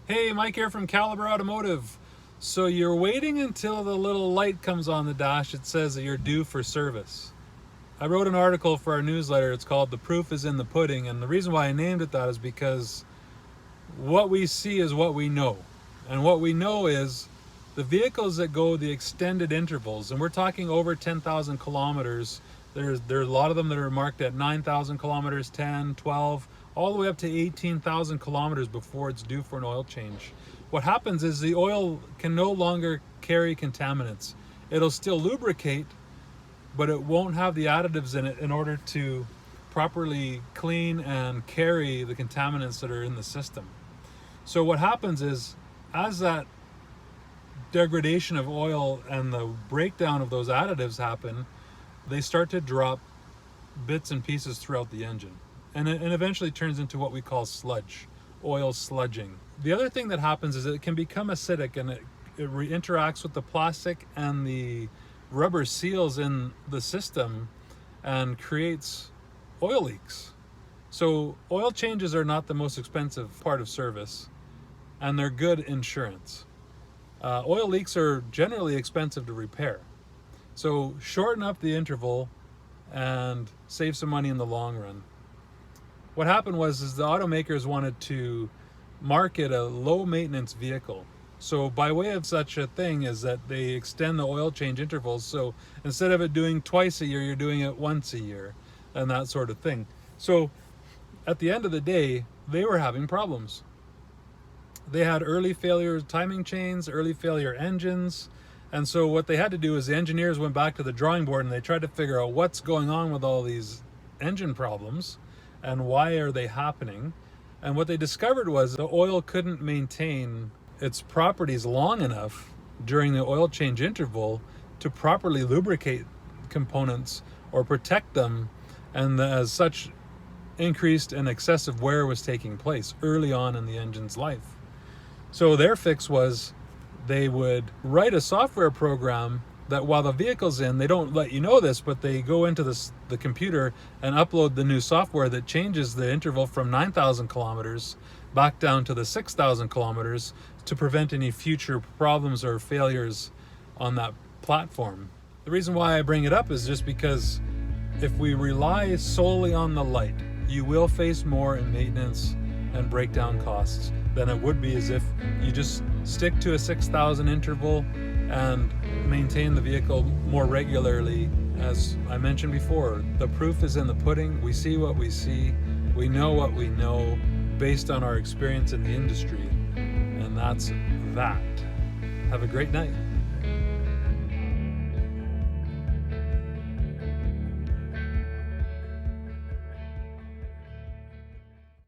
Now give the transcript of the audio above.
Hey, Mike here from Caliber Automotive. So you're waiting until the little light comes on the dash that says that you're due for service. I wrote an article for our newsletter. It's called "The Proof is in the Pudding," and the reason why I named it that is because what we see is what we know. And what we know is the vehicles that go the extended intervals, and we're talking over 10,000 kilometers. There's a lot of them that are marked at 9,000 kilometers, 10, 12, all the way up to 18,000 kilometers before it's due for an oil change. What happens is the oil can no longer carry contaminants. It'll still lubricate, but it won't have the additives in it in order to properly clean and carry the contaminants that are in the system. So what happens is, as that degradation of oil and the breakdown of those additives happen, they start to drop bits and pieces throughout the engine. And it eventually turns into what we call sludge, oil sludging. The other thing that happens is it can become acidic, and it interacts with the plastic and the rubber seals in the system and creates oil leaks. So oil changes are not the most expensive part of service, and they're good insurance. Oil leaks are generally expensive to repair. So shorten up the interval and save some money in the long run. What happened was the automakers wanted to market a low maintenance vehicle. So by way of such a thing is that they extend the oil change intervals. So instead of it doing twice a year, you're doing it once a year and that sort of thing. So at the end of the day, they were having problems. They had early failure timing chains, early failure engines. And so what they had to do is the engineers went back to the drawing board and they tried to figure out what's going on with all these engine problems and why are they happening. And what they discovered was the oil couldn't maintain its properties long enough during the oil change interval to properly lubricate components or protect them, and as such, increased and excessive wear was taking place early on in the engine's life. So their fix was they would write a software program that while the vehicle's in, they don't let you know this, but they go into the computer and upload the new software that changes the interval from 9,000 kilometers back down to the 6,000 kilometers to prevent any future problems or failures on that platform. The reason why I bring it up is just because if we rely solely on the light, you will face more in maintenance and breakdown costs than it would be as if you just stick to a 6,000 interval and maintain the vehicle more regularly. As I mentioned before, the proof is in the pudding. We see what we see. We know what we know based on our experience in the industry. And that's that. Have a great night.